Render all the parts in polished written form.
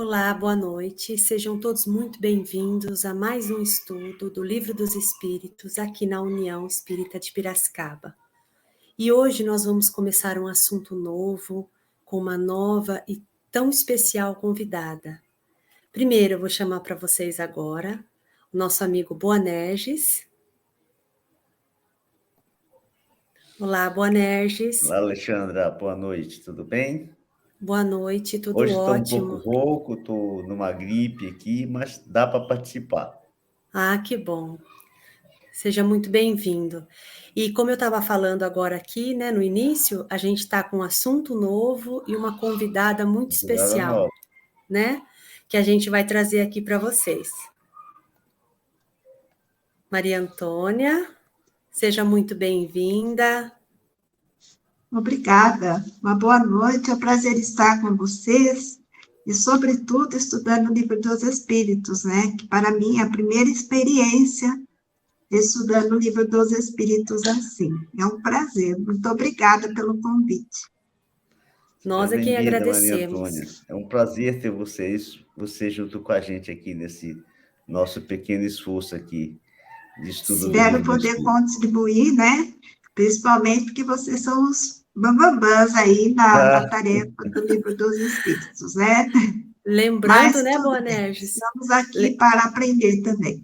Olá, boa noite. Sejam todos muito bem-vindos a mais um estudo do Livro dos Espíritos aqui na União Espírita de Piracicaba. E hoje nós vamos começar um assunto novo, com uma nova e tão especial convidada. Primeiro, eu vou chamar para vocês agora o nosso amigo Boanerges. Olá, Boanerges. Olá, Alexandra, boa noite, tudo bem? Boa noite, tudo Hoje estou um pouco ótimo. rouco, estou numa gripe aqui, mas dá para participar. Ah, que bom. Seja muito bem-vindo. E como eu estava falando agora aqui, né, no início, a gente está com um assunto novo e uma convidada muito Nada especial, nova. né, que a gente vai trazer aqui para vocês. Maria Antônia, seja muito bem-vinda. Obrigada. Uma boa noite. É um prazer estar com vocês e, sobretudo, estudando o Livro dos Espíritos, né? Que para mim é a primeira experiência estudando o Livro dos Espíritos assim. É um prazer. Muito obrigada pelo convite. Nós Seja é quem bem-vinda, Maria Antônia. agradecemos. É um prazer ter você junto com a gente aqui nesse nosso pequeno esforço aqui de estudo do Espero Livro do poder Espírito. contribuir, né? Principalmente porque vocês são os bambambãs aí na tarefa do Livro dos Espíritos, né? Lembrando, Mas né, tudo bem, Boanerges? estamos aqui para aprender também.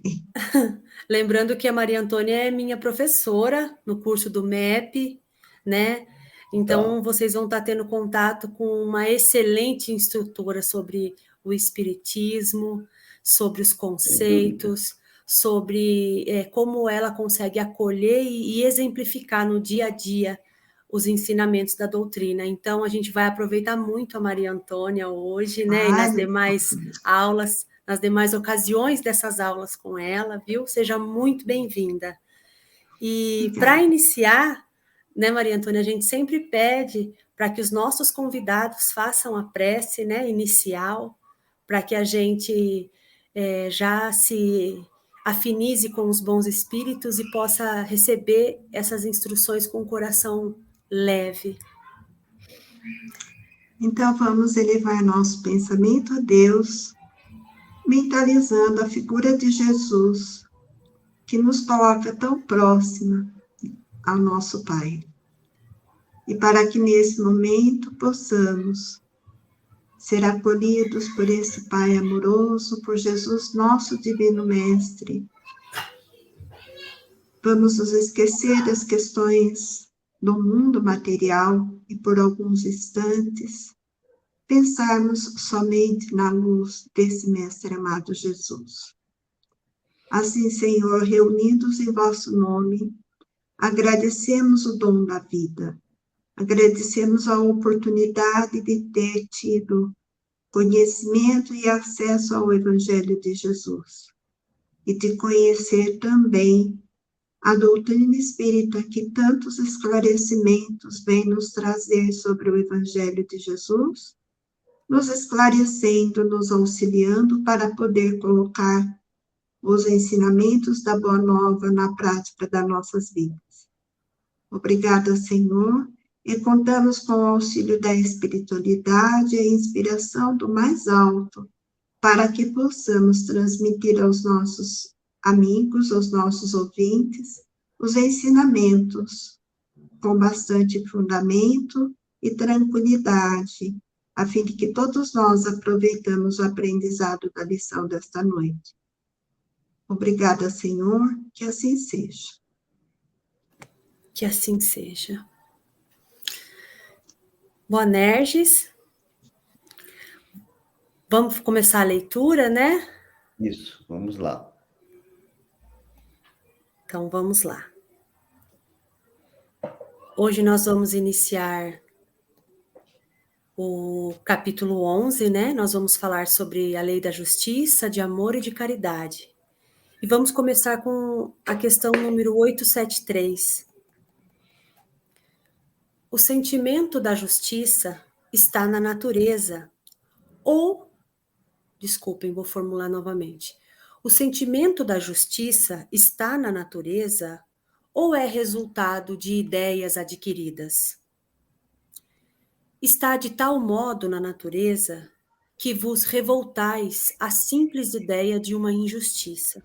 Lembrando que a Maria Antônia é minha professora no curso do MEP, né? Então, Tá. vocês vão estar tendo contato com uma excelente instrutora sobre o espiritismo, sobre os Sem dúvida. conceitos, sobre como ela consegue acolher e exemplificar no dia a dia os ensinamentos da doutrina. Então, a gente vai aproveitar muito a Maria Antônia hoje, né? E nas Ai, demais aulas, nas demais ocasiões dessas aulas com ela, viu? Seja muito bem-vinda. E para iniciar, né, Maria Antônia, a gente sempre pede para que os nossos convidados façam a prece, né, inicial, para que a gente já se afinize com os bons espíritos e possa receber essas instruções com o coração leve. Então, vamos elevar nosso pensamento a Deus, mentalizando a figura de Jesus, que nos coloca tão próxima ao nosso Pai. E para que nesse momento possamos ser acolhidos por esse Pai amoroso, por Jesus, nosso Divino Mestre, vamos nos esquecer das questões do mundo material e por alguns instantes pensarmos somente na luz desse Mestre amado Jesus. Assim, Senhor, reunidos em vosso nome, agradecemos o dom da vida, agradecemos a oportunidade de ter tido conhecimento e acesso ao Evangelho de Jesus, e de conhecer também a doutrina espírita que tantos esclarecimentos vem nos trazer sobre o Evangelho de Jesus, nos esclarecendo, nos auxiliando para poder colocar os ensinamentos da Boa Nova na prática das nossas vidas. Obrigada, Senhor, e contamos com o auxílio da espiritualidade e a inspiração do mais alto, para que possamos transmitir aos nossos amigos, aos nossos ouvintes, os ensinamentos com bastante fundamento e tranquilidade, a fim de que todos nós aproveitamos o aprendizado da lição desta noite. Obrigada, Senhor, que assim seja. Que assim seja. Boanerges, vamos começar a leitura, né? Isso, vamos lá. Então, vamos lá. Hoje nós vamos iniciar o capítulo 11, né? Nós vamos falar sobre a lei da justiça, de amor e de caridade. E vamos começar com a questão número 873. O sentimento da justiça está na natureza, desculpem, vou formular novamente. O sentimento da justiça está na natureza ou é resultado de ideias adquiridas? Está de tal modo na natureza que vos revoltais à simples ideia de uma injustiça.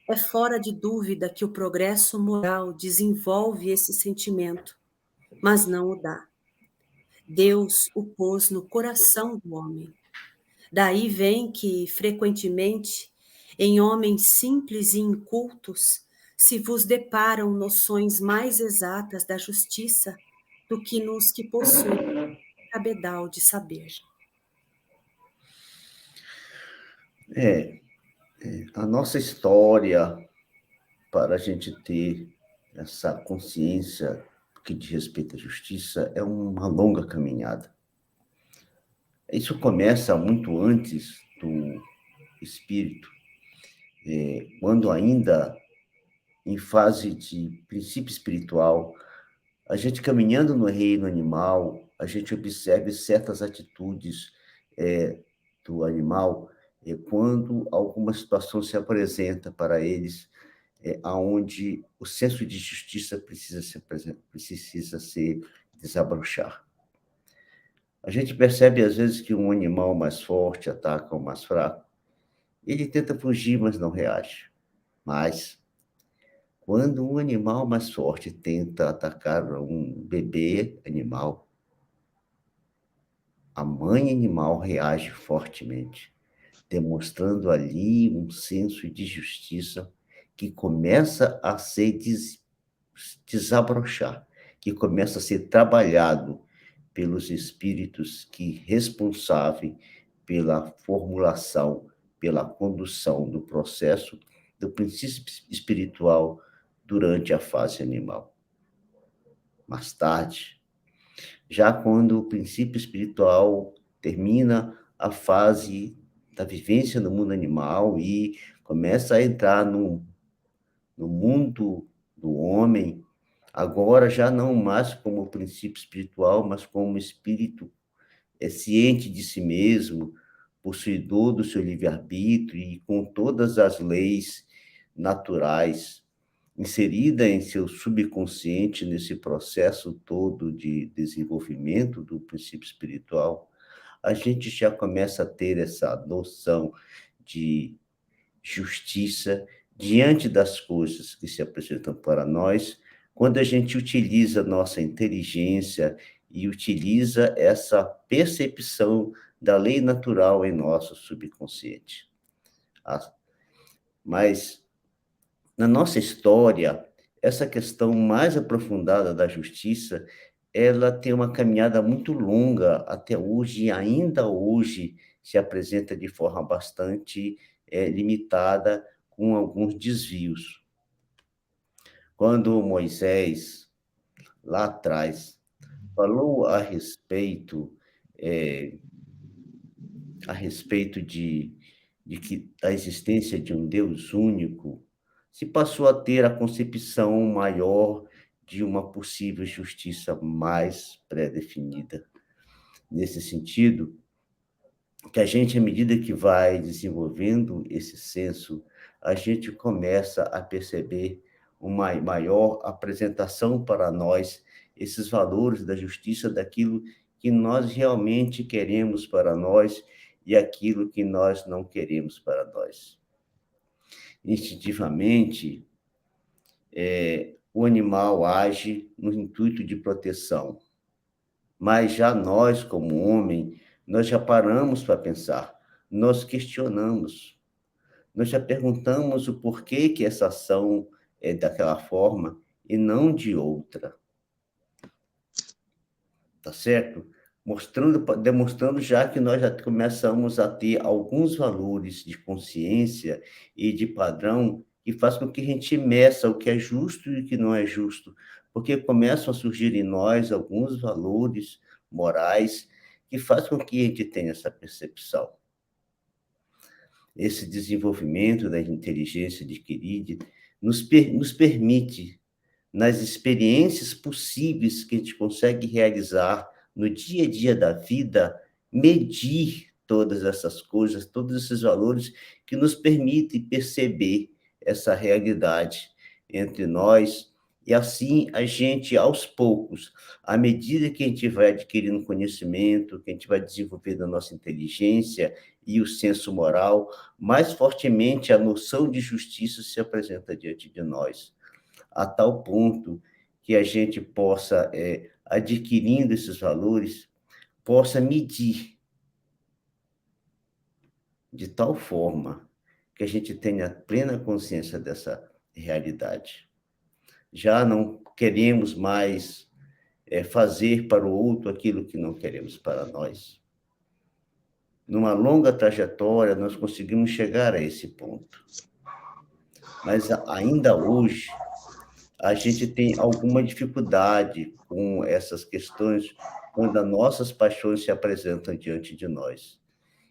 É fora de dúvida que o progresso moral desenvolve esse sentimento, mas não o dá. Deus o pôs no coração do homem. Daí vem que, frequentemente, em homens simples e incultos, se vos deparam noções mais exatas da justiça do que nos que possuem cabedal de saber. A nossa história, para a gente ter essa consciência que diz respeito à justiça, é uma longa caminhada. Isso começa muito antes do espírito, quando ainda em fase de princípio espiritual, a gente caminhando no reino animal, a gente observa certas atitudes do animal quando alguma situação se apresenta para eles, aonde o senso de justiça precisa se desabrochar. A gente percebe, às vezes, que um animal mais forte ataca o mais fraco. Ele tenta fugir, mas não reage. Mas, quando um animal mais forte tenta atacar um bebê animal, a mãe animal reage fortemente, demonstrando ali um senso de justiça que começa a se desabrochar, que começa a ser trabalhado pelos espíritos que responsáveis pela formulação, pela condução do processo do princípio espiritual durante a fase animal. Mais tarde, já quando o princípio espiritual termina a fase da vivência no mundo animal e começa a entrar no mundo do homem, agora já não mais como princípio espiritual, mas como espírito ciente de si mesmo, possuidor do seu livre-arbítrio e com todas as leis naturais inserida em seu subconsciente nesse processo todo de desenvolvimento do princípio espiritual, a gente já começa a ter essa noção de justiça diante das coisas que se apresentam para nós, quando a gente utiliza nossa inteligência e utiliza essa percepção da lei natural em nosso subconsciente. Mas, na nossa história, essa questão mais aprofundada da justiça, ela tem uma caminhada muito longa até hoje, e ainda hoje se apresenta de forma bastante limitada, com alguns desvios. Quando Moisés, lá atrás, falou a respeito de que a existência de um Deus único, se passou a ter a concepção maior de uma possível justiça mais pré-definida. Nesse sentido, que a gente, à medida que vai desenvolvendo esse senso, a gente começa a perceber uma maior apresentação para nós, esses valores da justiça, daquilo que nós realmente queremos para nós e aquilo que nós não queremos para nós. Instintivamente, o animal age no intuito de proteção, mas já nós, como homem, nós já paramos para pensar, nós questionamos, nós já perguntamos o porquê que essa ação é daquela forma e não de outra. Tá certo? Demonstrando já que nós já começamos a ter alguns valores de consciência e de padrão que faz com que a gente meça o que é justo e o que não é justo, porque começam a surgir em nós alguns valores morais que faz com que a gente tenha essa percepção. Esse desenvolvimento da inteligência adquirida nos permite, nas experiências possíveis que a gente consegue realizar no dia a dia da vida, medir todas essas coisas, todos esses valores que nos permitem perceber essa realidade entre nós E assim, a gente, aos poucos, à medida que a gente vai adquirindo conhecimento, que a gente vai desenvolvendo a nossa inteligência e o senso moral, mais fortemente a noção de justiça se apresenta diante de nós, a tal ponto que a gente possa, adquirindo esses valores, possa medir de tal forma que a gente tenha plena consciência dessa realidade. Já não queremos mais fazer para o outro aquilo que não queremos para nós. Numa longa trajetória, nós conseguimos chegar a esse ponto. Mas ainda hoje, a gente tem alguma dificuldade com essas questões quando as nossas paixões se apresentam diante de nós.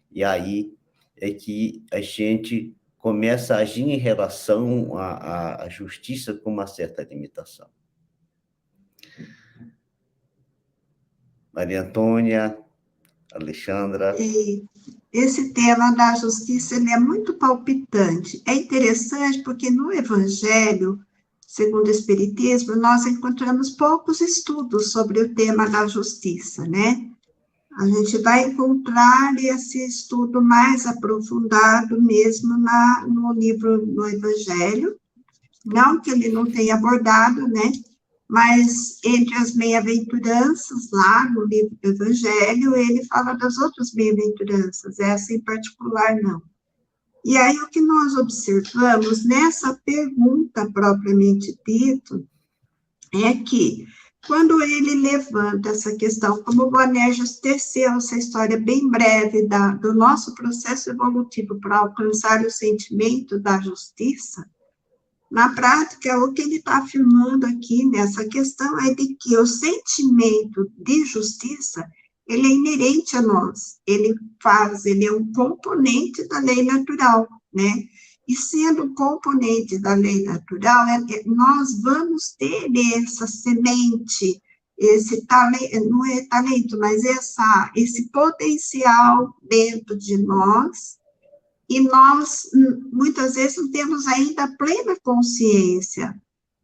E aí é que a gente começa a agir em relação à justiça com uma certa limitação. Maria Antônia, Alexandra. Esse tema da justiça, ele é muito palpitante. É interessante porque no Evangelho, segundo o Espiritismo, nós encontramos poucos estudos sobre o tema da justiça, né? A gente vai encontrar esse estudo mais aprofundado mesmo no livro, no Evangelho, não que ele não tenha abordado, né? Mas entre as bem-aventuranças, lá no livro do Evangelho, ele fala das outras bem-aventuranças, essa em particular não. E aí o que nós observamos nessa pergunta propriamente dita é que quando ele levanta essa questão, como o Boanerges teceu essa história bem breve do nosso processo evolutivo para alcançar o sentimento da justiça, na prática, o que ele está afirmando aqui nessa questão é de que o sentimento de justiça, ele é inerente a nós, ele é um componente da lei natural, né? E sendo um componente da lei natural, nós vamos ter essa semente, esse talento, não é talento, mas esse potencial dentro de nós, e nós, muitas vezes, não temos ainda plena consciência,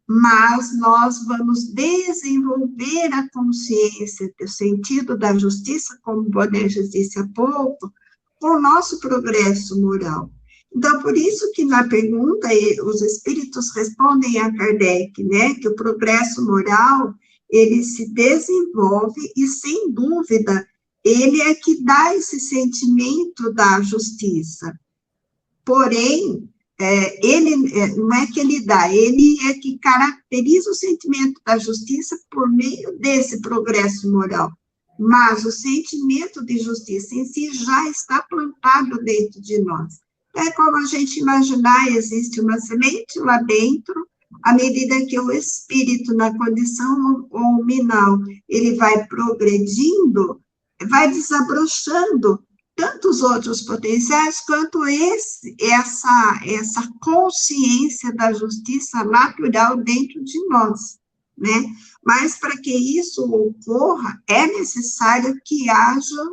mas nós vamos desenvolver a consciência do sentido da justiça, como o Boanerges disse há pouco, com o nosso progresso moral. Então, por isso que na pergunta, os espíritos respondem a Kardec, né, que o progresso moral, ele se desenvolve e, sem dúvida, ele é que dá esse sentimento da justiça. Porém, ele não é que ele dá, ele é que caracteriza o sentimento da justiça por meio desse progresso moral. Mas o sentimento de justiça em si já está plantado dentro de nós. É como a gente imaginar, existe uma semente lá dentro, à medida que o espírito, na condição nominal, ele vai progredindo, vai desabrochando tantos outros potenciais, quanto essa consciência da justiça natural dentro de nós, né? Mas, para que isso ocorra, é necessário que haja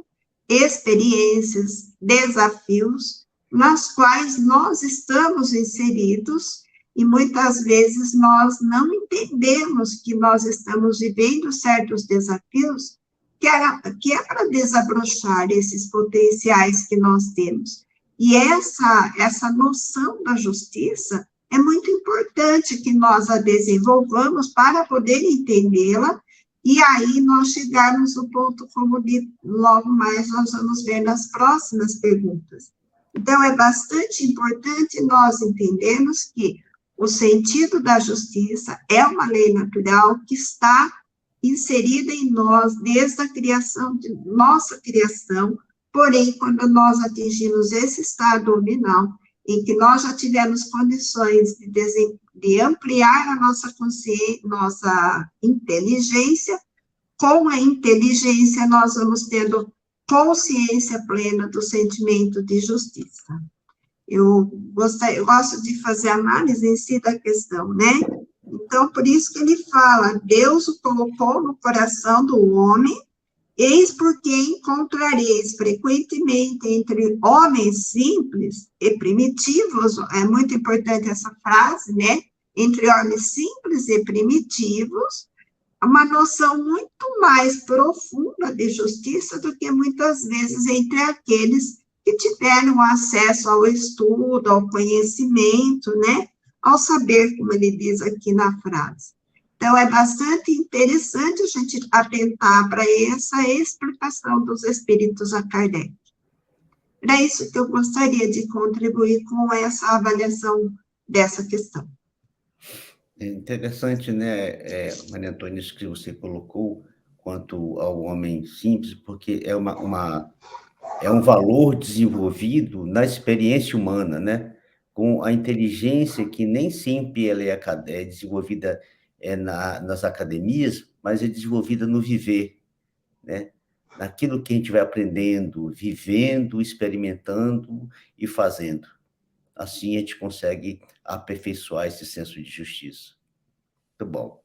experiências, desafios, nas quais nós estamos inseridos, e muitas vezes nós não entendemos que nós estamos vivendo certos desafios, que é para desabrochar esses potenciais que nós temos. E essa noção da justiça é muito importante que nós a desenvolvamos para poder entendê-la, e aí nós chegarmos no ponto, como logo mais nós vamos ver nas próximas perguntas. Então, é bastante importante nós entendermos que o sentido da justiça é uma lei natural que está inserida em nós desde a criação, de nossa criação, porém, quando nós atingimos esse estado nominal, em que nós já tivemos condições de ampliar a nossa consciência, nossa inteligência, com a inteligência nós vamos tendo consciência plena do sentimento de justiça. Eu gosto de fazer análise em si da questão, né? Então, por isso que ele fala, Deus o colocou no coração do homem, eis porque encontrareis frequentemente entre homens simples e primitivos, é muito importante essa frase, né? entre homens simples e primitivos, uma noção muito mais profunda de justiça do que muitas vezes entre aqueles que tiveram acesso ao estudo, ao conhecimento, né? Ao saber, como ele diz aqui na frase. Então, é bastante interessante a gente atentar para essa explicação dos espíritos a Kardec. Era isso que eu gostaria de contribuir com essa avaliação dessa questão. É interessante, né, Maria Antônia, isso que você colocou quanto ao homem simples, porque é um valor desenvolvido na experiência humana, né? Com a inteligência que nem sempre ela é desenvolvida nas academias, mas é desenvolvida no viver, né? Naquilo que a gente vai aprendendo, vivendo, experimentando e fazendo. Assim a gente consegue aperfeiçoar esse senso de justiça. Muito bom.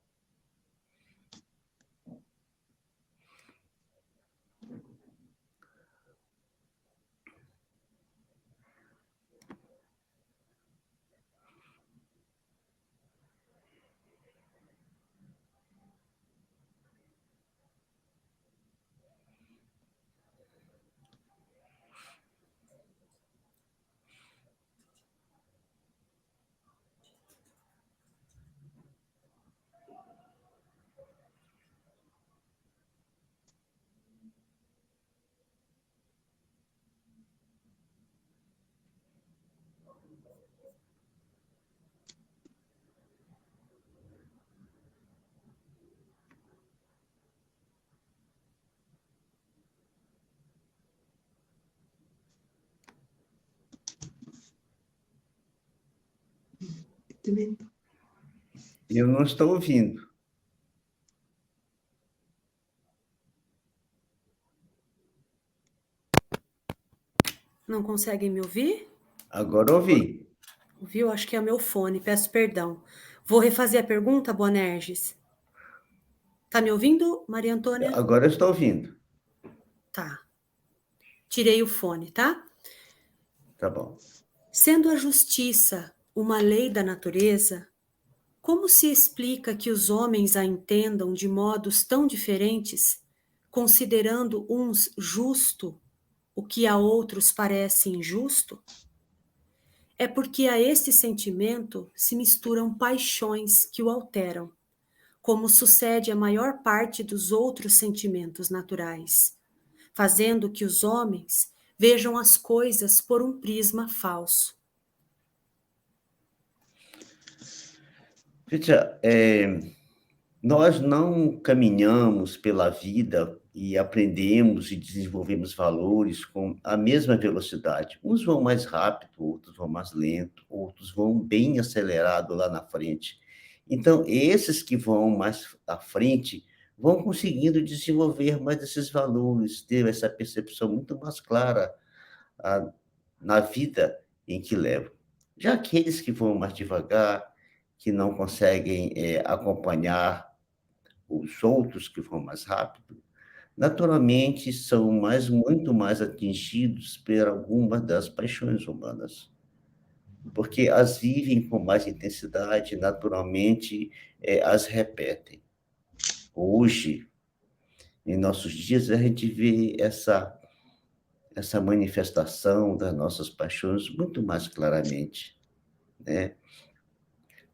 Eu não estou ouvindo. Não conseguem me ouvir? Agora ouvi. Ouviu? Acho que é o meu fone, peço perdão. Vou refazer a pergunta, Boanerges. Tá me ouvindo, Maria Antônia? Agora eu estou ouvindo. Tá. Tirei o fone, tá? Tá bom. Sendo a justiça uma lei da natureza, como se explica que os homens a entendam de modos tão diferentes, considerando uns justo o que a outros parece injusto? É porque a este sentimento se misturam paixões que o alteram, como sucede a maior parte dos outros sentimentos naturais, fazendo que os homens vejam as coisas por um prisma falso. Veja, nós não caminhamos pela vida e aprendemos e desenvolvemos valores com a mesma velocidade. Uns vão mais rápido, outros vão mais lento, outros vão bem acelerado lá na frente. Então, esses que vão mais à frente vão conseguindo desenvolver mais esses valores, ter essa percepção muito mais clara na vida em que levam. Já aqueles que vão mais devagar, que não conseguem acompanhar os outros que vão mais rápido, naturalmente são muito mais atingidos por algumas das paixões humanas, porque as vivem com mais intensidade, naturalmente as repetem. Hoje, em nossos dias, a gente vê essa manifestação das nossas paixões muito mais claramente, né?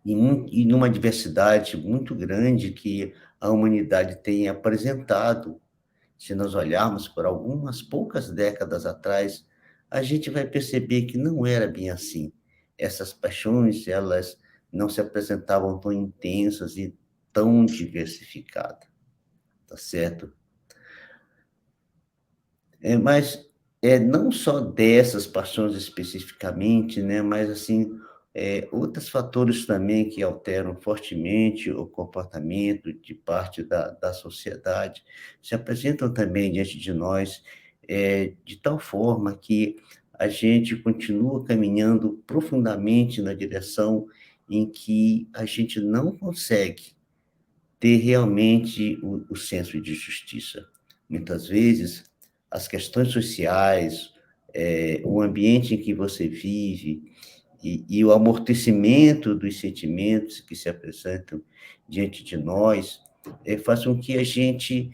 E numa diversidade muito grande que a humanidade tem apresentado. Se nós olharmos por algumas poucas décadas atrás, a gente vai perceber que não era bem assim. Essas paixões, elas não se apresentavam tão intensas e tão diversificadas, tá certo? Mas não só dessas paixões especificamente, né, mas assim, outros fatores também que alteram fortemente o comportamento de parte da sociedade se apresentam também diante de nós, de tal forma que a gente continua caminhando profundamente na direção em que a gente não consegue ter realmente o senso de justiça. Muitas vezes, as questões sociais, o ambiente em que você vive e o amortecimento dos sentimentos que se apresentam diante de nós faz com que a gente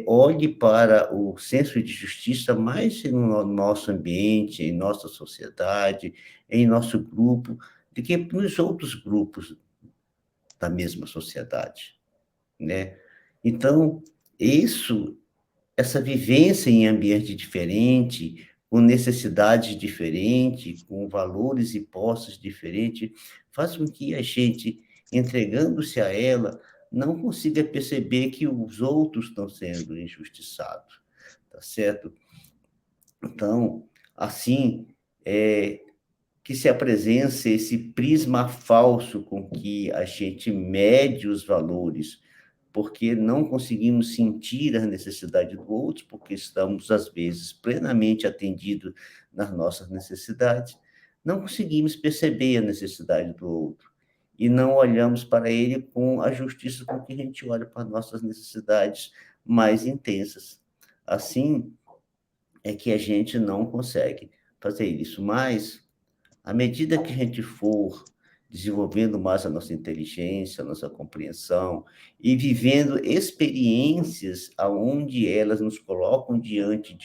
olhe para o senso de justiça mais no nosso ambiente, em nossa sociedade, em nosso grupo, do que nos outros grupos da mesma sociedade, né? Então, essa vivência em ambiente diferente, com necessidades diferentes, com valores e posses diferentes, faz com que a gente, entregando-se a ela, não consiga perceber que os outros estão sendo injustiçados, tá certo? Então, assim, que se apresenta esse prisma falso com que a gente mede os valores, porque não conseguimos sentir a necessidade do outro, porque estamos, às vezes, plenamente atendidos nas nossas necessidades, não conseguimos perceber a necessidade do outro, e não olhamos para ele com a justiça com que a gente olha para nossas necessidades mais intensas. Assim, é que a gente não consegue fazer isso, mas, à medida que a gente for desenvolvendo mais a nossa inteligência, a nossa compreensão, e vivendo experiências onde elas nos colocam diante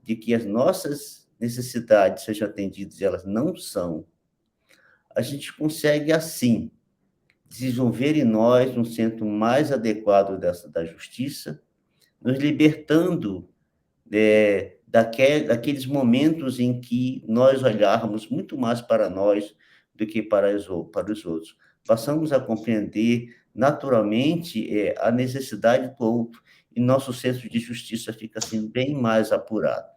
de que as nossas necessidades sejam atendidas e elas não são, a gente consegue, assim, desenvolver em nós um centro mais adequado da justiça, nos libertando daqueles momentos em que nós olharmos muito mais para nós do que para os outros. Passamos a compreender naturalmente a necessidade do outro, e nosso senso de justiça fica assim bem mais apurado.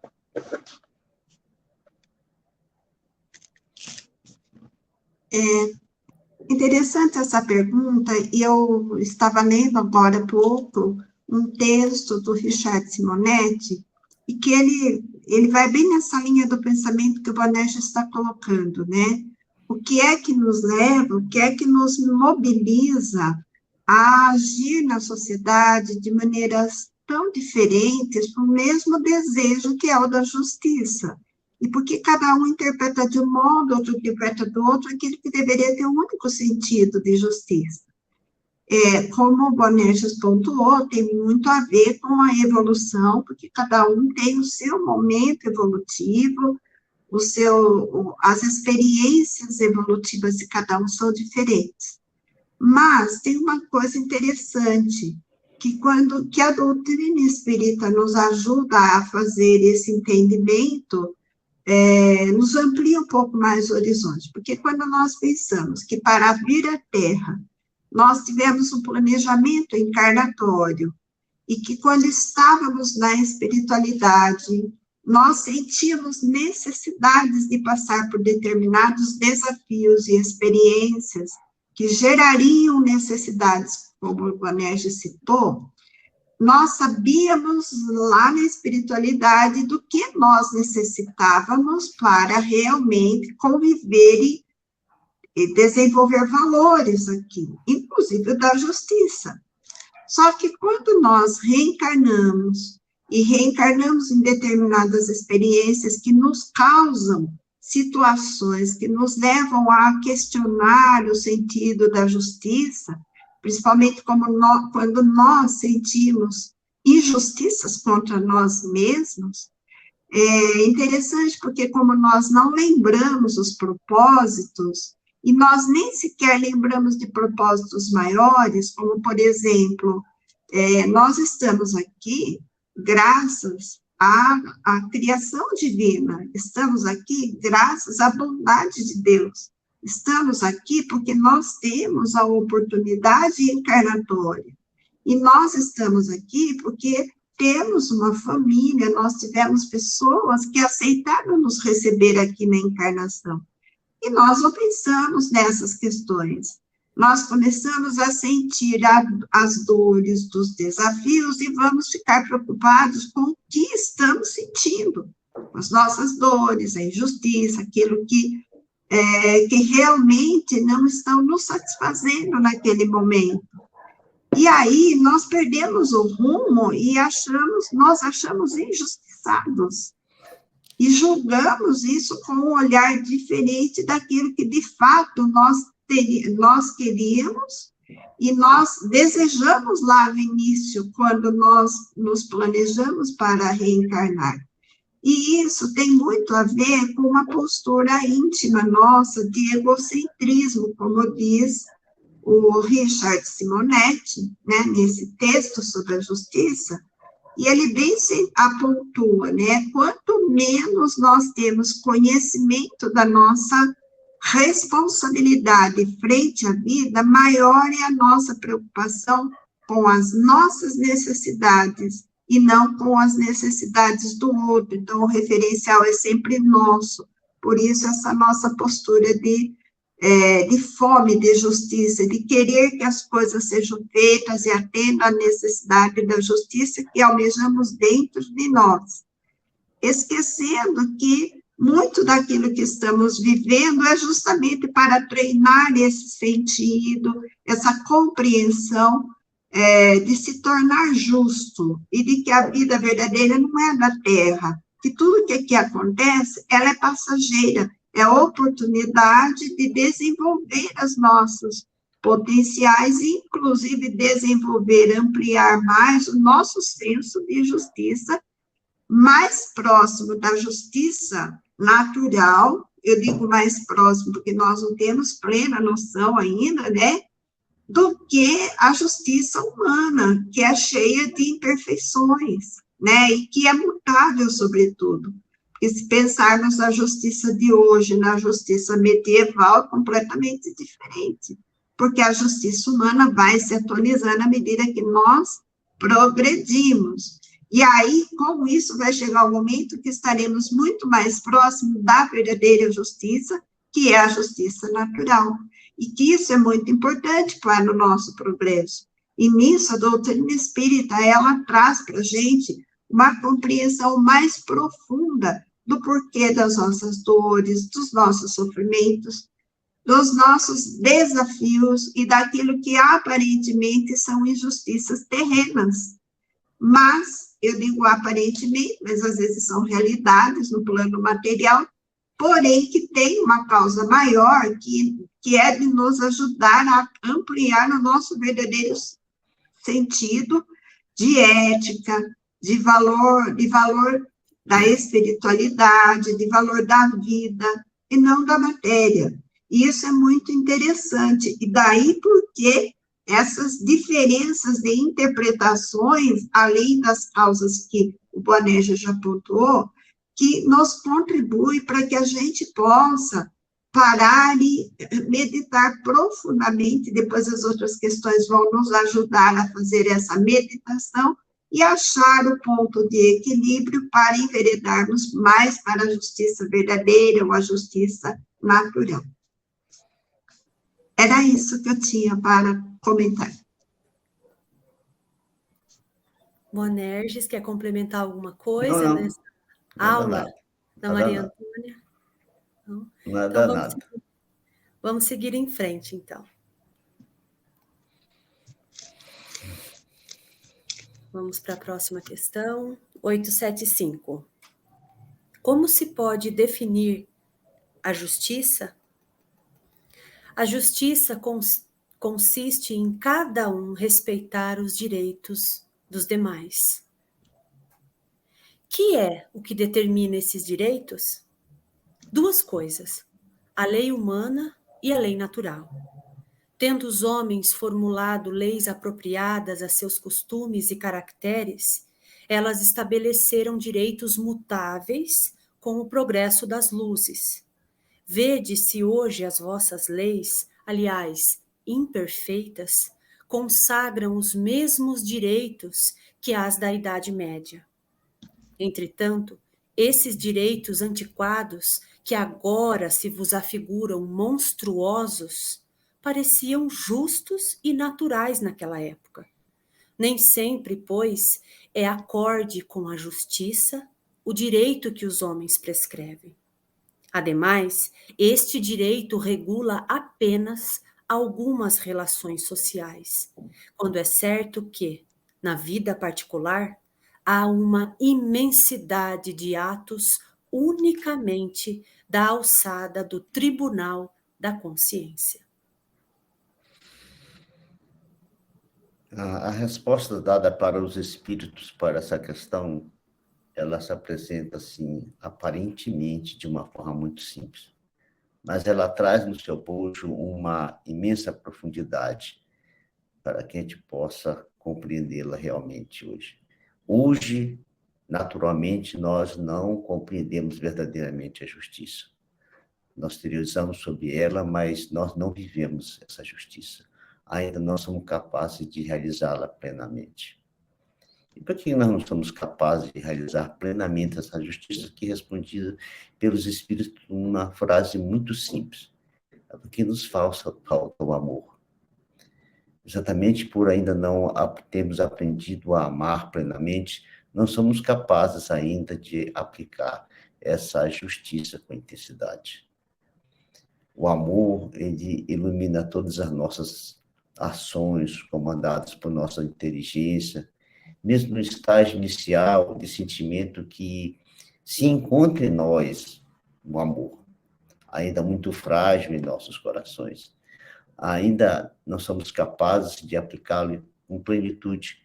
Interessante essa pergunta, e eu estava lendo agora há pouco um texto do Richard Simonetti, e que ele vai bem nessa linha do pensamento que o Bonerges está colocando, né? O que é que nos leva, o que é que nos mobiliza a agir na sociedade de maneiras tão diferentes para o mesmo desejo que é o da justiça? E porque cada um interpreta de um modo, outro interpreta do outro, aquilo que deveria ter um único sentido de justiça. Como o Bonerges pontuou, tem muito a ver com a evolução, porque cada um tem o seu momento evolutivo, as experiências evolutivas de cada um são diferentes. Mas tem uma coisa interessante, que a doutrina espírita nos ajuda a fazer esse entendimento, nos amplia um pouco mais o horizonte, porque quando nós pensamos que para vir à Terra, nós tivemos um planejamento encarnatório, e que quando estávamos na espiritualidade, nós sentíamos necessidades de passar por determinados desafios e experiências que gerariam necessidades, como o Bonerges citou, nós sabíamos lá na espiritualidade do que nós necessitávamos para realmente conviver e desenvolver valores aqui, inclusive da justiça. Só que quando nós reencarnamos em determinadas experiências que nos causam situações que nos levam a questionar o sentido da justiça, principalmente quando nós sentimos injustiças contra nós mesmos, é interessante porque como nós não lembramos os propósitos, e nós nem sequer lembramos de propósitos maiores, como, por exemplo, nós estamos aqui graças à criação divina, estamos aqui graças à bondade de Deus, estamos aqui porque nós temos a oportunidade encarnatória, e nós estamos aqui porque temos uma família, nós tivemos pessoas que aceitaram nos receber aqui na encarnação. E nós não pensamos nessas questões. Nós começamos a sentir as dores dos desafios e vamos ficar preocupados com o que estamos sentindo, com as nossas dores, a injustiça, aquilo que realmente não estão nos satisfazendo naquele momento. E aí nós perdemos o rumo e nós achamos injustiçados. e julgamos isso com um olhar diferente daquilo que, de fato, nós queríamos e nós desejamos lá no início, quando nós nos planejamos para reencarnar. E isso tem muito a ver com uma postura íntima nossa de egocentrismo, como diz o Richard Simonetti, né, nesse texto sobre a justiça, e ele bem se apontua, né, quanto menos nós temos conhecimento da nossa responsabilidade frente à vida, maior é a nossa preocupação com as nossas necessidades e não com as necessidades do outro. Então, o referencial é sempre nosso. Por isso, essa nossa postura de fome de justiça, de querer que as coisas sejam feitas e atendam à necessidade da justiça que almejamos dentro de nós. Esquecendo que muito daquilo que estamos vivendo é justamente para treinar esse sentido, essa compreensão de se tornar justo e de que a vida verdadeira não é da terra, que tudo que aqui acontece, ela é passageira, é a oportunidade de desenvolver os nossos potenciais e, inclusive, desenvolver, ampliar mais o nosso senso de justiça, mais próximo da justiça natural, eu digo mais próximo porque nós não temos plena noção ainda, né, do que a justiça humana, que é cheia de imperfeições, né, e que é mutável, sobretudo. Porque se pensarmos na justiça de hoje, na justiça medieval, é completamente diferente, porque a justiça humana vai se atualizando à medida que nós progredimos. E aí, com isso, vai chegar o momento que estaremos muito mais próximos da verdadeira justiça, que é a justiça natural. E que isso é muito importante para o nosso progresso. E nisso, a doutrina espírita, ela traz para a gente uma compreensão mais profunda do porquê das nossas dores, dos nossos sofrimentos, dos nossos desafios e daquilo que aparentemente são injustiças terrenas. Mas, eu digo aparentemente, mas às vezes são realidades no plano material, porém que tem uma causa maior, que é de nos ajudar a ampliar o nosso verdadeiro sentido de ética, de valor da espiritualidade, de valor da vida, e não da matéria. E isso é muito interessante, e daí porque essas diferenças de interpretações, além das causas que o Boanerges já pontuou, que nos contribui para que a gente possa parar e meditar profundamente, depois as outras questões vão nos ajudar a fazer essa meditação e achar o ponto de equilíbrio para enveredarmos mais para a justiça verdadeira ou a justiça natural. Era isso que eu tinha para comentar. Boanerges, quer complementar alguma coisa Não, nessa aula da Maria Antônia? Não? Então, vamos seguir em frente, então. Vamos para a próxima questão, 875. Como se pode definir a justiça? A justiça consiste em cada um respeitar os direitos dos demais. Que é o que determina esses direitos? Duas coisas, a lei humana e a lei natural. Tendo os homens formulado leis apropriadas a seus costumes e caracteres, elas estabeleceram direitos mutáveis com o progresso das luzes. Vede se hoje as vossas leis, aliás, imperfeitas, consagram os mesmos direitos que as da Idade Média. Entretanto, esses direitos antiquados, que agora se vos afiguram monstruosos, pareciam justos e naturais naquela época. Nem sempre, pois, é acorde com a justiça o direito que os homens prescrevem. Ademais, este direito regula apenas algumas relações sociais, quando é certo que, na vida particular, há uma imensidade de atos unicamente da alçada do tribunal da consciência. A resposta dada para os espíritos para essa questão, ela se apresenta, assim, aparentemente de uma forma muito simples, mas ela traz no seu bojo uma imensa profundidade para que a gente possa compreendê-la realmente hoje. Hoje, naturalmente, nós não compreendemos verdadeiramente a justiça. Nós teorizamos sobre ela, mas nós não vivemos essa justiça. Ainda não somos capazes de realizá-la plenamente. E por que nós não somos capazes de realizar plenamente essa justiça que é respondida pelos Espíritos numa frase muito simples? É porque nos falta o amor. Exatamente por ainda não termos aprendido a amar plenamente, não somos capazes ainda de aplicar essa justiça com intensidade. O amor, ele ilumina todas as nossas ações, comandadas por nossa inteligência, mesmo no estágio inicial de sentimento que se encontra em nós, o amor, ainda muito frágil em nossos corações. Ainda não somos capazes de aplicá-lo com plenitude,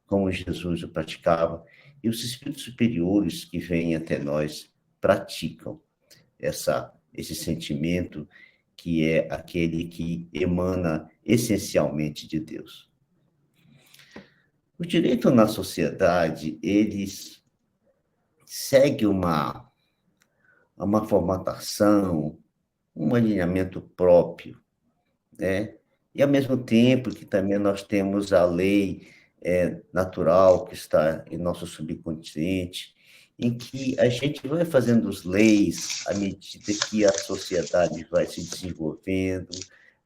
como Jesus o praticava, e os espíritos superiores que vêm até nós praticam esse sentimento que é aquele que emana essencialmente de Deus. O direito na sociedade, ele segue uma formatação, um alinhamento próprio, né? E, ao mesmo tempo que também nós temos a lei natural que está em nosso subconsciente, em que a gente vai fazendo as leis à medida que a sociedade vai se desenvolvendo,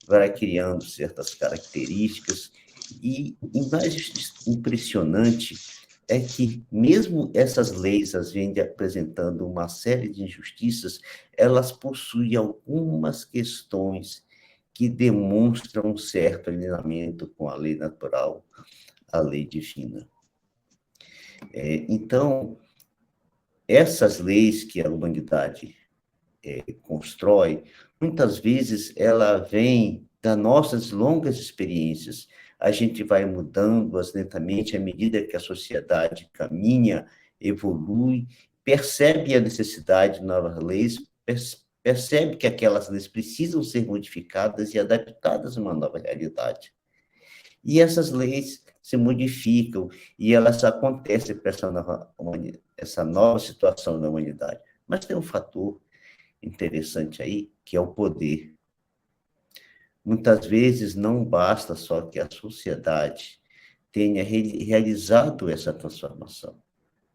vai criando certas características, e o mais impressionante é que, mesmo essas leis, as vêm apresentando uma série de injustiças, elas possuem algumas questões que demonstram um certo alinhamento com a lei natural, a lei divina. Então, essas leis que a humanidade constrói, muitas vezes ela vem das nossas longas experiências. A gente vai mudando-as lentamente à medida que a sociedade caminha, evolui, percebe a necessidade de novas leis, percebe que aquelas leis precisam ser modificadas e adaptadas a uma nova realidade. E essas leis se modificam e elas acontecem para essa nova situação da humanidade. Mas tem um fator interessante aí, que é o poder. Muitas vezes não basta só que a sociedade tenha realizado essa transformação.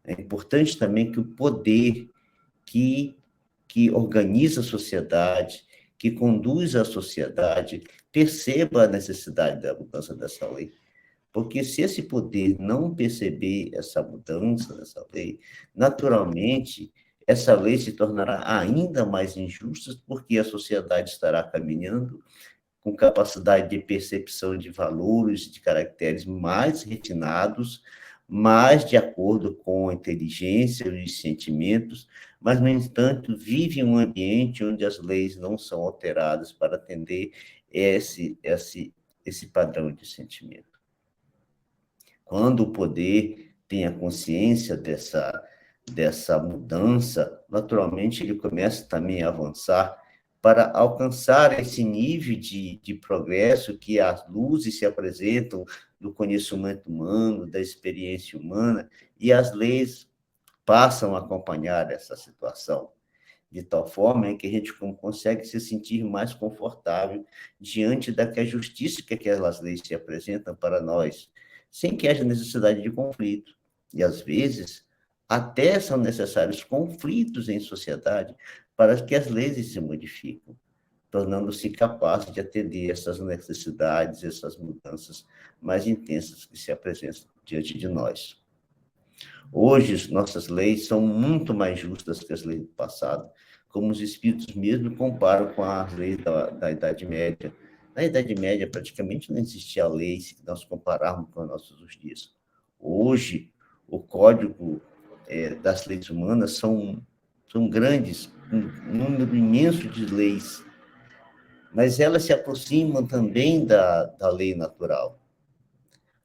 É importante também que o poder que organiza a sociedade, que conduz a sociedade, perceba a necessidade da mudança dessa lei. Porque se esse poder não perceber essa mudança dessa lei, naturalmente, essa lei se tornará ainda mais injusta, porque a sociedade estará caminhando com capacidade de percepção de valores, de caracteres mais refinados, mais de acordo com a inteligência e os sentimentos, mas, no entanto, vive em um ambiente onde as leis não são alteradas para atender esse padrão de sentimento. Quando o poder tem a consciência dessa mudança, naturalmente ele começa também a avançar para alcançar esse nível de progresso que as luzes se apresentam do conhecimento humano, da experiência humana, e as leis passam a acompanhar essa situação, de tal forma que a gente consegue se sentir mais confortável diante da justiça que aquelas leis se apresentam para nós, sem que haja necessidade de conflito. E, às vezes, até são necessários conflitos em sociedade para que as leis se modifiquem, tornando-se capazes de atender essas necessidades, essas mudanças mais intensas que se apresentam diante de nós. Hoje, nossas leis são muito mais justas que as leis do passado, como os espíritos mesmo comparam com as leis da Idade Média. Na Idade Média, praticamente não existia lei se nós compararmos com os nossos dias. Hoje, o código das leis humanas são são grandes, um número imenso de leis, mas elas se aproximam também da lei natural.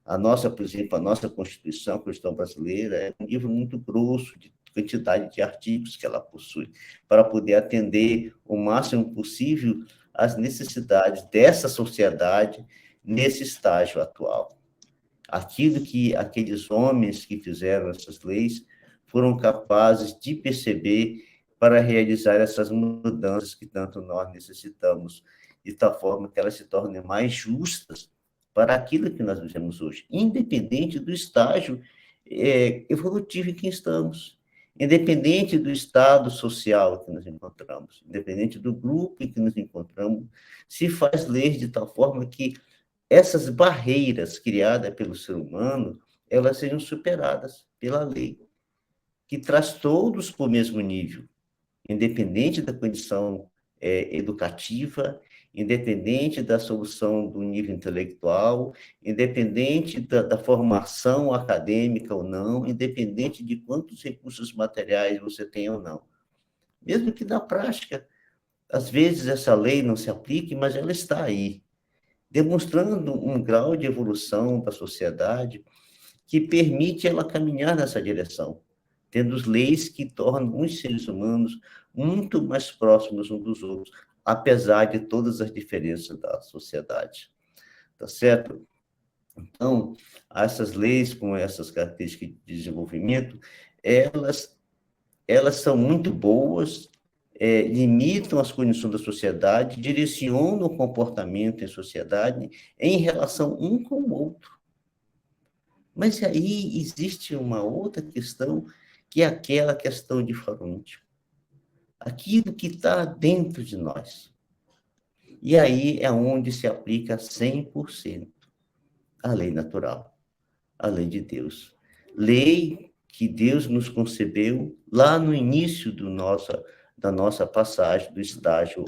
Por exemplo, a nossa Constituição, a Constituição brasileira, é um livro muito grosso, de quantidade de artigos que ela possui, para poder atender o máximo possível às necessidades dessa sociedade nesse estágio atual. Aquilo que aqueles homens que fizeram essas leis foram capazes de perceber para realizar essas mudanças que tanto nós necessitamos, de tal forma que elas se tornem mais justas para aquilo que nós vivemos hoje, independente do estágio evolutivo em que estamos, independente do estado social que nos encontramos, independente do grupo em que nos encontramos, se faz leis de tal forma que essas barreiras criadas pelo ser humano, elas sejam superadas pela lei, que traz todos para o mesmo nível, independente da condição educativa, independente da solução do nível intelectual, independente da formação acadêmica ou não, independente de quantos recursos materiais você tem ou não. Mesmo que na prática, às vezes essa lei não se aplique, mas ela está aí, demonstrando um grau de evolução da sociedade que permite ela caminhar nessa direção, tendo leis que tornam os seres humanos muito mais próximos uns dos outros, apesar de todas as diferenças da sociedade. Tá certo? Então, essas leis com essas características de desenvolvimento, elas são muito boas, limitam as condições da sociedade, direcionam o comportamento em sociedade em relação um com o outro. Mas aí existe uma outra questão, que é aquela questão de foro íntimo. Aquilo que está dentro de nós. E aí é onde se aplica 100% a lei natural, a lei de Deus. Lei que Deus nos concebeu lá no início da nossa passagem do estágio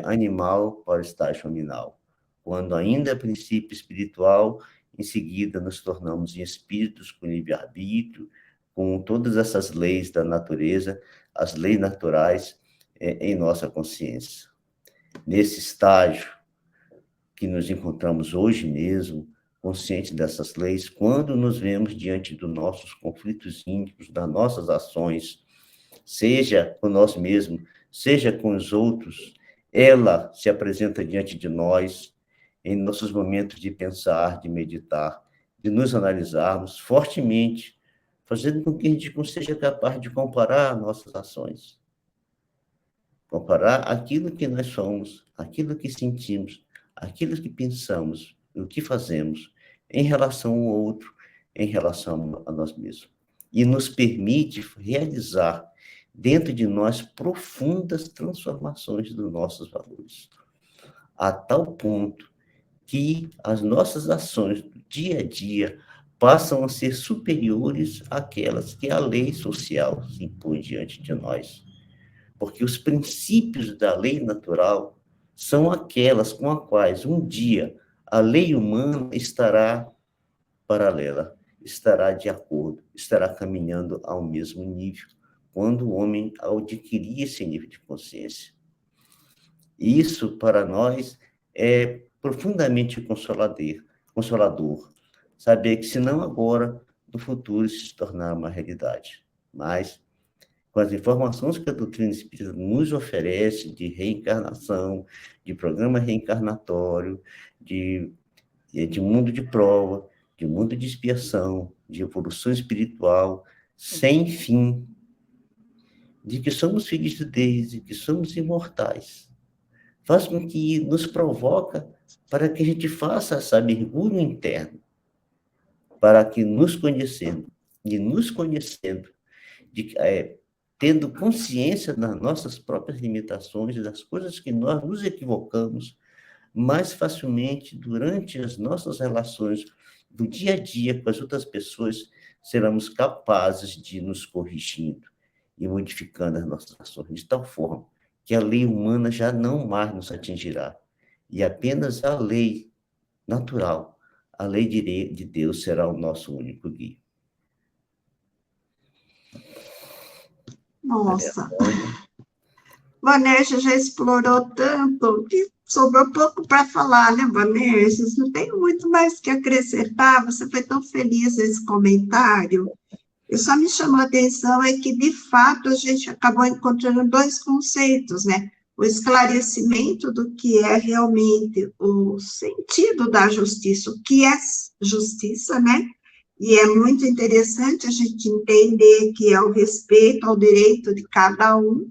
animal para o estágio hominal. Quando ainda é princípio espiritual, em seguida nos tornamos em espíritos com livre-arbítrio, com todas essas leis da natureza, as leis naturais em nossa consciência. Nesse estágio que nos encontramos hoje mesmo, conscientes dessas leis, quando nos vemos diante dos nossos conflitos íntimos, das nossas ações, seja com nós mesmos, seja com os outros, ela se apresenta diante de nós em nossos momentos de pensar, de meditar, de nos analisarmos fortemente, fazendo com que a gente não seja capaz de comparar nossas ações. Comparar aquilo que nós somos, aquilo que sentimos, aquilo que pensamos, o que fazemos em relação ao outro, em relação a nós mesmos. E nos permite realizar dentro de nós profundas transformações dos nossos valores, a tal ponto que as nossas ações do dia a dia passam a ser superiores àquelas que a lei social se impõe diante de nós. Porque os princípios da lei natural são aquelas com as quais um dia a lei humana estará paralela, estará de acordo, estará caminhando ao mesmo nível, quando o homem adquirir esse nível de consciência. Isso, para nós, é profundamente consolador, saber que, se não agora, no futuro se tornar uma realidade. Mas, com as informações que a doutrina espírita nos oferece de reencarnação, de programa reencarnatório, de mundo de prova, de mundo de expiação, de evolução espiritual, sem fim, de que somos filhos de Deus e que somos imortais, faz com que nos provoca para que a gente faça essa mergulho interno, para que nos conhecendo, tendo consciência das nossas próprias limitações, das coisas que nós nos equivocamos, mais facilmente, durante as nossas relações do dia a dia com as outras pessoas, seremos capazes de nos corrigindo e modificando as nossas ações, de tal forma que a lei humana já não mais nos atingirá, e apenas a lei natural, a lei de Deus, será o nosso único guia. Nossa, Vanessa já explorou tanto que sobrou pouco para falar, né, Vanessa? Não tem muito mais que acrescentar. Você foi tão feliz nesse comentário. Eu só me chamou a atenção é que, de fato, a gente acabou encontrando dois conceitos, né? O esclarecimento do que é realmente o sentido da justiça, o que é justiça, né? E é muito interessante a gente entender que é o respeito ao direito de cada um.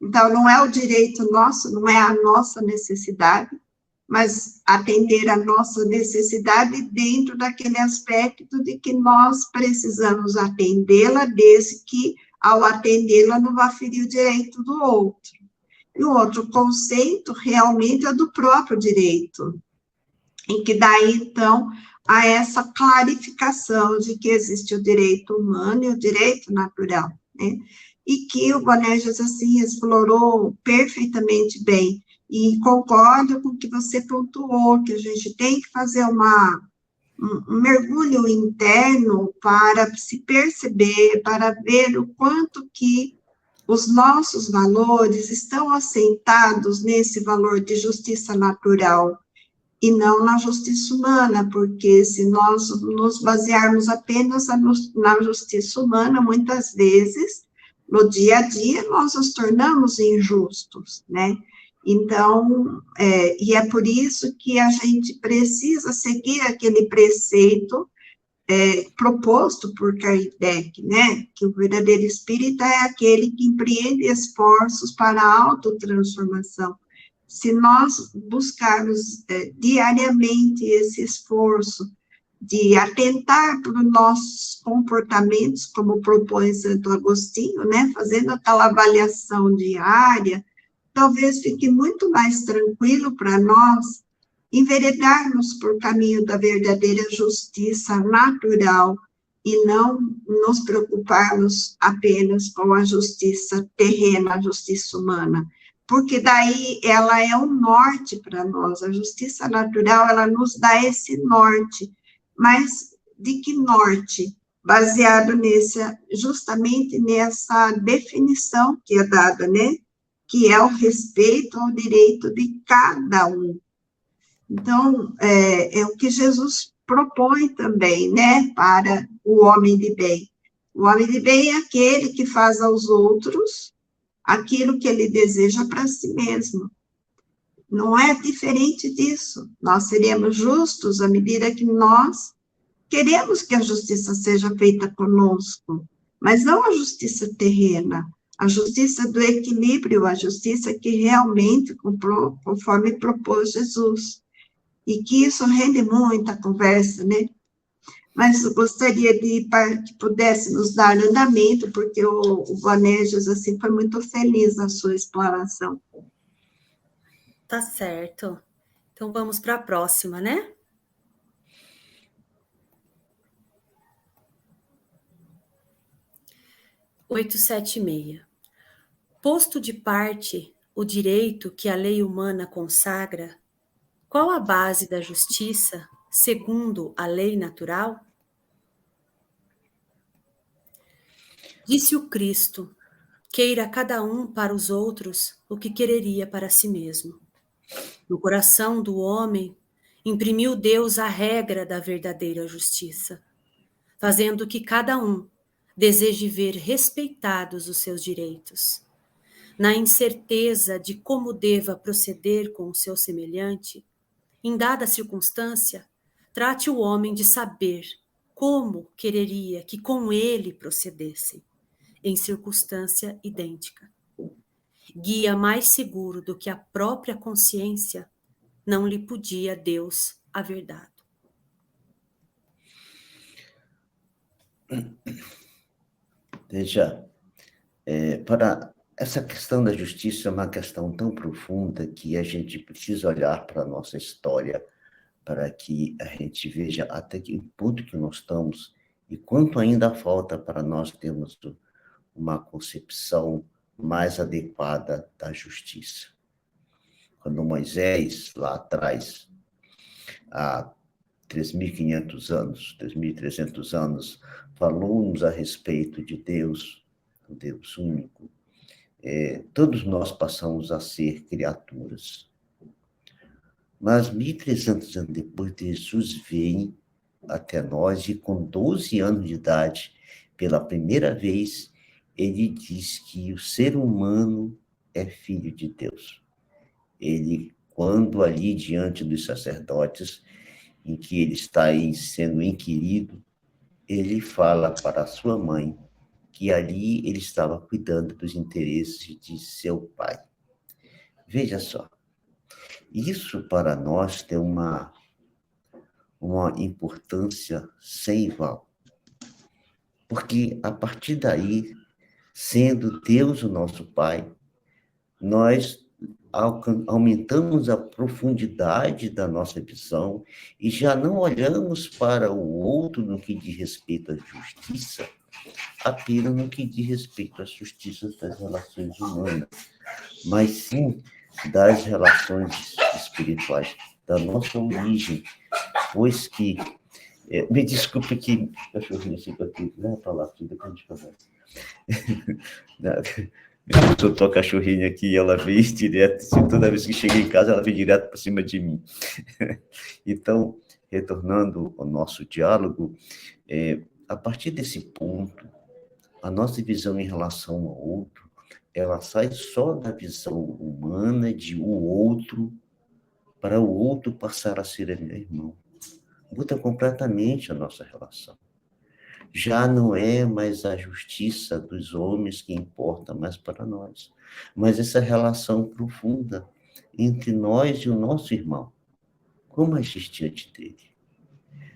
Então, não é o direito nosso, não é a nossa necessidade, mas atender a nossa necessidade dentro daquele aspecto de que nós precisamos atendê-la, desde que, ao atendê-la, não vá ferir o direito do outro. E o outro conceito, realmente, é do próprio direito, em que daí, então, há essa clarificação de que existe o direito humano e o direito natural, né? E que o Bonerges, assim, explorou perfeitamente bem. E concordo com o que você pontuou, que a gente tem que fazer um mergulho interno para se perceber, para ver o quanto que os nossos valores estão assentados nesse valor de justiça natural e não na justiça humana, porque se nós nos basearmos apenas na justiça humana, muitas vezes, no dia a dia, nós nos tornamos injustos, né? Então, e é por isso que a gente precisa seguir aquele preceito proposto por Kardec, né? Que o verdadeiro espírita é aquele que empreende esforços para a autotransformação. Se nós buscarmos diariamente esse esforço de atentar para os nossos comportamentos, como propõe Santo Agostinho, né, fazendo aquela avaliação diária, talvez fique muito mais tranquilo para nós enveredarmos por caminho da verdadeira justiça natural e não nos preocuparmos apenas com a justiça terrena, a justiça humana, porque daí ela é um norte para nós, a justiça natural, ela nos dá esse norte, mas de que norte? Baseado justamente nessa definição que é dada, né? Que é o respeito ao direito de cada um. Então, é o que Jesus propõe também, né, para o homem de bem. O homem de bem é aquele que faz aos outros aquilo que ele deseja para si mesmo. Não é diferente disso. Nós seremos justos à medida que nós queremos que a justiça seja feita conosco, mas não a justiça terrena, a justiça do equilíbrio, a justiça que realmente, conforme propôs Jesus. E que isso rende muita conversa, né? Mas eu gostaria que pudesse nos dar andamento, porque o Bonerges, assim, foi muito feliz na sua exploração. Tá certo. Então, vamos para a próxima, né? (876) Posto de parte o direito que a lei humana consagra, qual a base da justiça, segundo a lei natural? Disse o Cristo: queira cada um para os outros o que quereria para si mesmo. No coração do homem, imprimiu Deus a regra da verdadeira justiça, fazendo que cada um deseje ver respeitados os seus direitos. Na incerteza de como deva proceder com o seu semelhante, em dada circunstância, trate o homem de saber como quereria que com ele procedessem, em circunstância idêntica. Guia mais seguro do que a própria consciência, não lhe podia Deus haver dado. Veja, para essa questão da justiça é uma questão tão profunda que a gente precisa olhar para a nossa história, para que a gente veja até que ponto que nós estamos e quanto ainda falta para nós termos uma concepção mais adequada da justiça. Quando Moisés, lá atrás, há 3.500 anos, 3.300 anos, falou-nos a respeito de Deus, o Deus único, todos nós passamos a ser criaturas. Mas 1.300 anos depois, Jesus vem até nós e com 12 anos de idade, pela primeira vez, ele diz que o ser humano é filho de Deus. Ele, quando ali diante dos sacerdotes, em que ele está aí sendo inquirido, ele fala para a sua mãe que ali ele estava cuidando dos interesses de seu pai. Veja só, isso para nós tem uma importância sem igual. Porque a partir daí, sendo Deus o nosso Pai, nós aumentamos a profundidade da nossa visão e já não olhamos para o outro no que diz respeito à justiça, apenas no que diz respeito à justiça das relações humanas, mas sim das relações espirituais, da nossa origem, pois que... me desculpe que o cachorrinho chegou aqui, né, para lá, depois a gente conversa. Eu soltou a cachorrinha aqui e ela veio direto, toda vez que chega em casa, ela vem direto por cima de mim. Então, retornando ao nosso diálogo, a partir desse ponto, a nossa visão em relação ao outro, ela sai só da visão humana de o outro, para o outro passar a ser meu irmão. Muda completamente a nossa relação. Já não é mais a justiça dos homens que importa mais para nós, mas essa relação profunda entre nós e o nosso irmão. Como agir diante dele?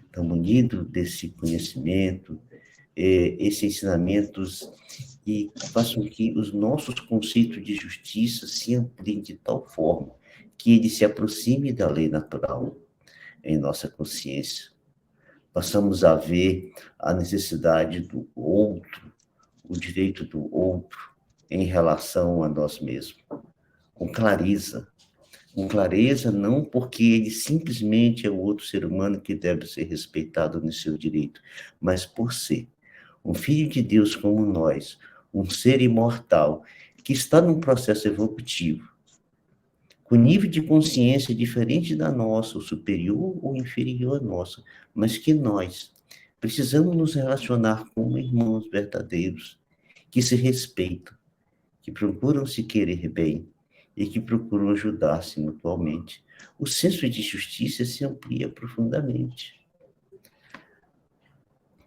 Então, munido desse conhecimento, esses ensinamentos, e façam que os nossos conceitos de justiça se ampliem de tal forma que ele se aproxime da lei natural em nossa consciência. Passamos a ver a necessidade do outro, o direito do outro em relação a nós mesmos, com clareza. Com clareza, não porque ele simplesmente é o outro ser humano que deve ser respeitado no seu direito, mas por ser um filho de Deus como nós, um ser imortal, que está num processo evolutivo, com nível de consciência diferente da nossa, ou superior ou inferior à nossa, mas que nós precisamos nos relacionar como irmãos verdadeiros, que se respeitam, que procuram se querer bem e que procuram ajudar-se mutuamente. O senso de justiça se amplia profundamente.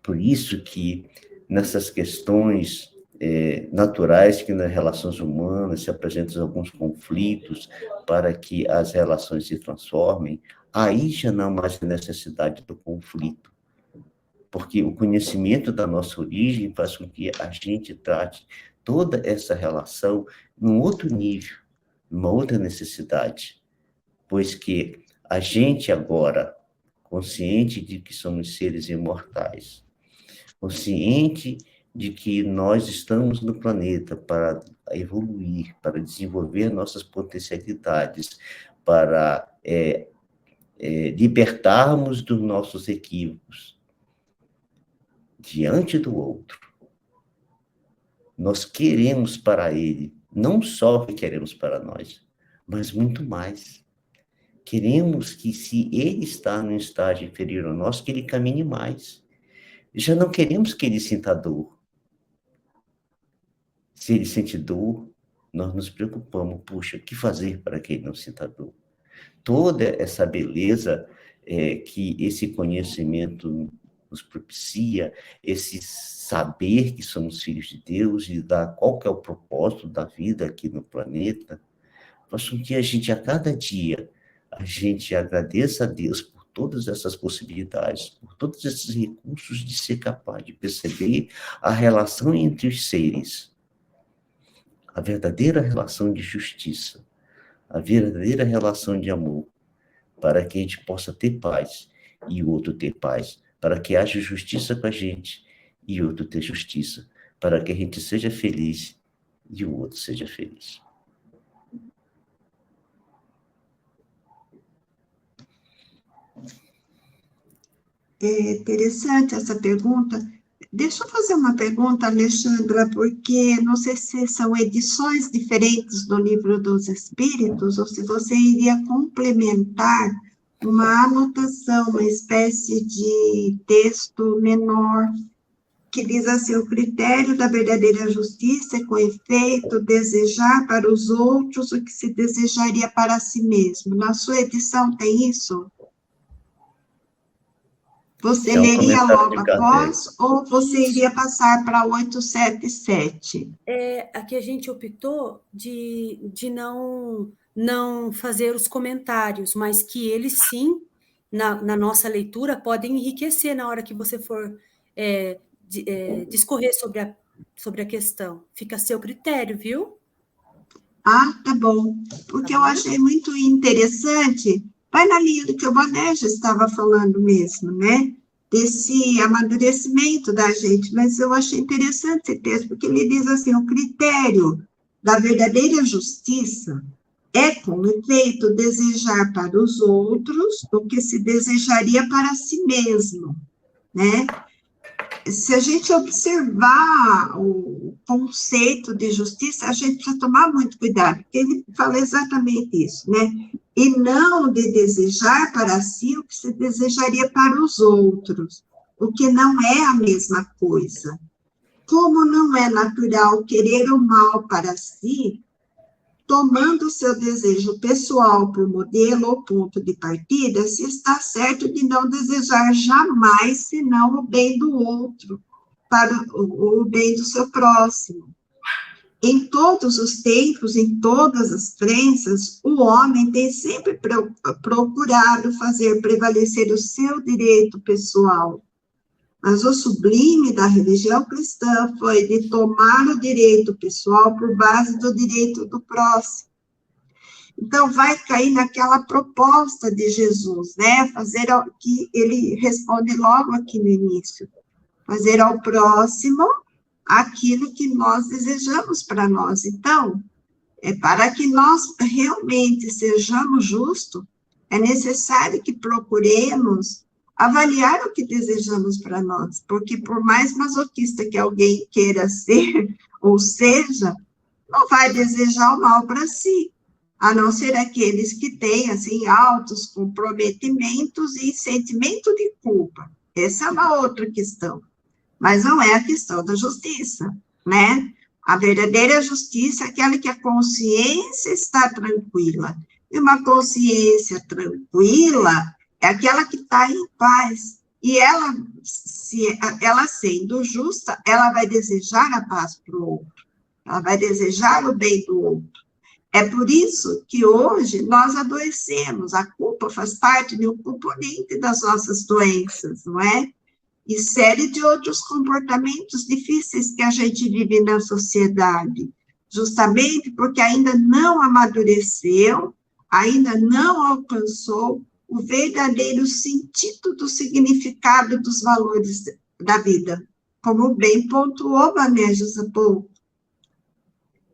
Por isso que nessas questões naturais que nas relações humanas se apresentam alguns conflitos para que as relações se transformem, aí já não há mais necessidade do conflito, porque o conhecimento da nossa origem faz com que a gente trate toda essa relação num outro nível, numa outra necessidade, pois que a gente agora, consciente de que somos seres imortais, consciente de que nós estamos no planeta para evoluir, para desenvolver nossas potencialidades, para libertarmos dos nossos equívocos diante do outro. Nós queremos para ele, não só o que queremos para nós, mas muito mais. Queremos que, se ele está num estágio inferior ao nosso, que ele caminhe mais. Já não queremos que ele sinta dor. Se ele sente dor, nós nos preocupamos. Puxa, o que fazer para que ele não sinta dor? Toda essa beleza que esse conhecimento nos propicia, esse saber que somos filhos de Deus e qual que é o propósito da vida aqui no planeta, faz com que a gente, a cada dia, a gente agradeça a Deus por todas essas possibilidades, por todos esses recursos de ser capaz de perceber a relação entre os seres, a verdadeira relação de justiça, a verdadeira relação de amor, para que a gente possa ter paz e o outro ter paz, para que haja justiça com a gente e o outro ter justiça, para que a gente seja feliz e o outro seja feliz. É interessante essa pergunta, Deixa eu fazer uma pergunta, Alexandra, porque não sei se são edições diferentes do Livro dos Espíritos, ou se você iria complementar uma anotação, uma espécie de texto menor, que diz assim: o critério da verdadeira justiça é, com efeito, desejar para os outros o que se desejaria para si mesmo. Na sua edição tem isso? Você É um leria comentário logo de Kardec. após, ou você iria passar para 877? Aqui a gente optou de não fazer os comentários, mas que eles sim, na nossa leitura, podem enriquecer na hora que você for discorrer sobre a questão. Fica a seu critério, viu? Ah, tá bom. Porque eu achei muito interessante, vai na linha do que o Bonerja estava falando mesmo, né? Desse amadurecimento da gente, mas eu achei interessante esse texto, porque ele diz assim: o critério da verdadeira justiça é, com efeito, desejar para os outros o que se desejaria para si mesmo, né? Se a gente observar o conceito de justiça, a gente precisa tomar muito cuidado, porque ele fala exatamente isso, né? E não de desejar para si o que se desejaria para os outros, o que não é a mesma coisa. Como não é natural querer o mal para si, tomando o seu desejo pessoal por modelo ou ponto de partida, se está certo de não desejar jamais senão o bem do outro, para o bem do seu próximo. Em todos os tempos, em todas as crenças, o homem tem sempre procurado fazer prevalecer o seu direito pessoal. Mas o sublime da religião cristã foi de tomar o direito pessoal por base do direito do próximo. Então, vai cair naquela proposta de Jesus, né? Fazer o que ele responde logo aqui no início: fazer ao próximo aquilo que nós desejamos para nós. Então, para que nós realmente sejamos justos, é necessário que procuremos avaliar o que desejamos para nós, porque por mais masoquista que alguém queira ser, ou seja, não vai desejar o mal para si, a não ser aqueles que têm, assim, altos comprometimentos e sentimento de culpa. Essa é uma outra questão. Mas não é a questão da justiça, né? A verdadeira justiça é aquela que a consciência está tranquila. E uma consciência tranquila é aquela que está em paz. E ela, ela sendo justa, ela vai desejar a paz para o outro. Ela vai desejar o bem do outro. É por isso que hoje nós adoecemos. A culpa faz parte de um componente das nossas doenças, não é? E série de outros comportamentos difíceis que a gente vive na sociedade, justamente porque ainda não amadureceu, ainda não alcançou o verdadeiro sentido do significado dos valores da vida, como bem pontuou Vanégia há pouco.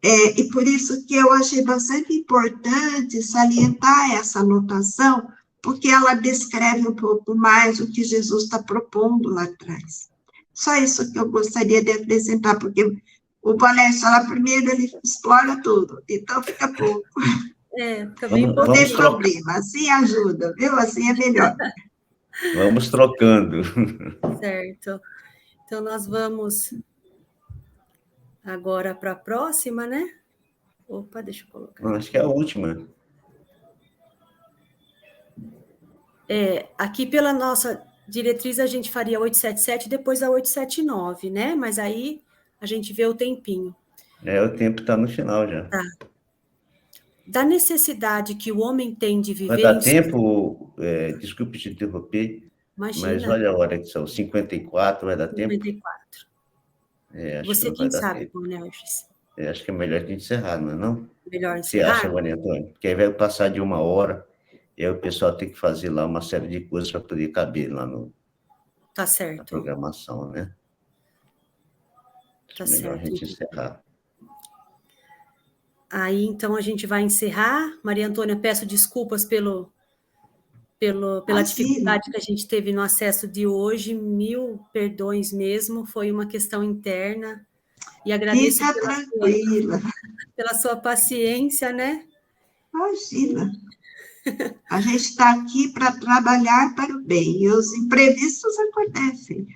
E por isso que eu achei bastante importante salientar essa anotação, porque ela descreve um pouco mais o que Jesus está propondo lá atrás. Só isso que eu gostaria de apresentar, porque o Bonerja lá primeiro, ele explora tudo, então fica pouco. Fica bem pouco. Não tem problema, assim ajuda, viu? Assim é melhor. Vamos trocando. Certo. Então, nós vamos agora para a próxima, né? Opa, deixa eu colocar. Acho que é a última. Aqui pela nossa diretriz a gente faria 877 e depois a 879, né? Mas aí a gente vê o tempinho. O tempo está no final já. Tá. Da necessidade que o homem tem de viver... Vai dar tempo, desculpe te interromper, Imagina. Mas olha a hora que são, 54, vai dar 54. Tempo? Você quem sabe, Bonerges? Acho que é melhor a gente encerrar, não é não? Melhor encerrar? Você acha, Maria Antônia? Porque aí vai passar de 1 hora, e aí o pessoal tem que fazer lá uma série de coisas para poder caber lá Tá certo. na programação, né? Tá melhor certo. a gente encerrar. Aí, então, a gente vai encerrar. Maria Antônia, peço desculpas pelo pela dificuldade que a gente teve no acesso de hoje, 1000 perdões mesmo, foi uma questão interna, e agradeço pela sua paciência, né? Imagina. A gente está aqui para trabalhar para o bem, e os imprevistos acontecem.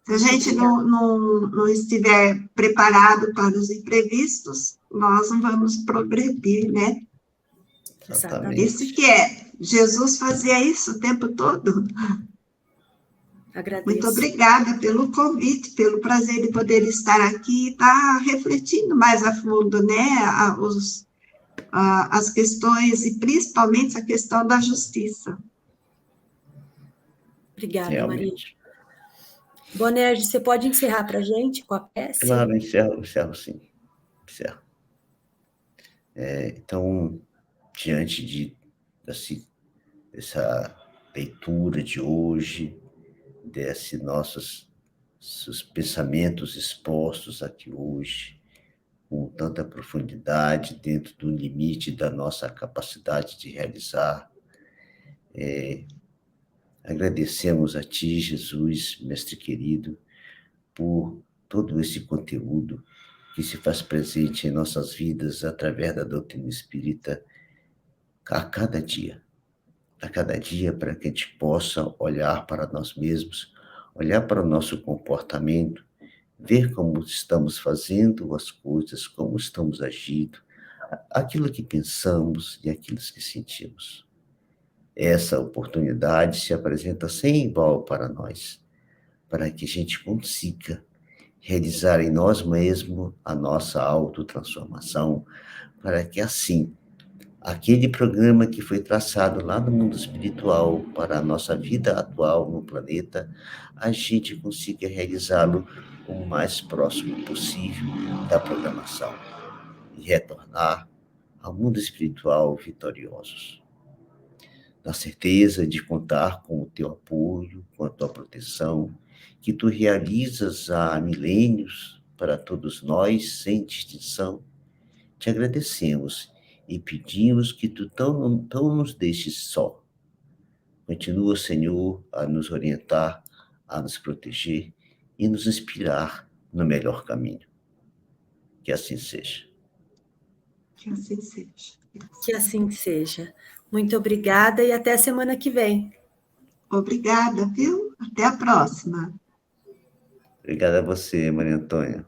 Se a gente não estiver preparado para os imprevistos, nós não vamos progredir, né? Exatamente. Isso que é. Jesus fazia isso o tempo todo. Agradeço. Muito obrigada pelo convite, pelo prazer de poder estar aqui e estar refletindo mais a fundo, né? As questões, e principalmente a questão da justiça. Obrigada, Realmente. Maria. Bonerges, você pode encerrar para a gente com a peça? Claro, encerro sim. Encerro. Então, diante dessa leitura de hoje, desses nossos pensamentos expostos aqui hoje, com tanta profundidade, dentro do limite da nossa capacidade de realizar, agradecemos a Ti, Jesus, Mestre querido, por todo esse conteúdo que se faz presente em nossas vidas através da doutrina espírita a cada dia, para que a gente possa olhar para nós mesmos, olhar para o nosso comportamento, ver como estamos fazendo as coisas, como estamos agindo, aquilo que pensamos e aquilo que sentimos. Essa oportunidade se apresenta sem igual para nós, para que a gente consiga realizar em nós mesmos a nossa autotransformação, para que assim, aquele programa que foi traçado lá no mundo espiritual para a nossa vida atual no planeta, a gente consiga realizá-lo o mais próximo possível da programação e retornar ao mundo espiritual vitoriosos. Na certeza de contar com o teu apoio, com a tua proteção, que tu realizas há milênios para todos nós, sem distinção, te agradecemos e pedimos que tu não nos deixes só. Continua, Senhor, a nos orientar, a nos proteger e nos inspirar no melhor caminho. Que assim seja. Que assim seja. Que assim seja. Muito obrigada e até a semana que vem. Obrigada, viu? Até a próxima. Obrigada a você, Maria Antônia.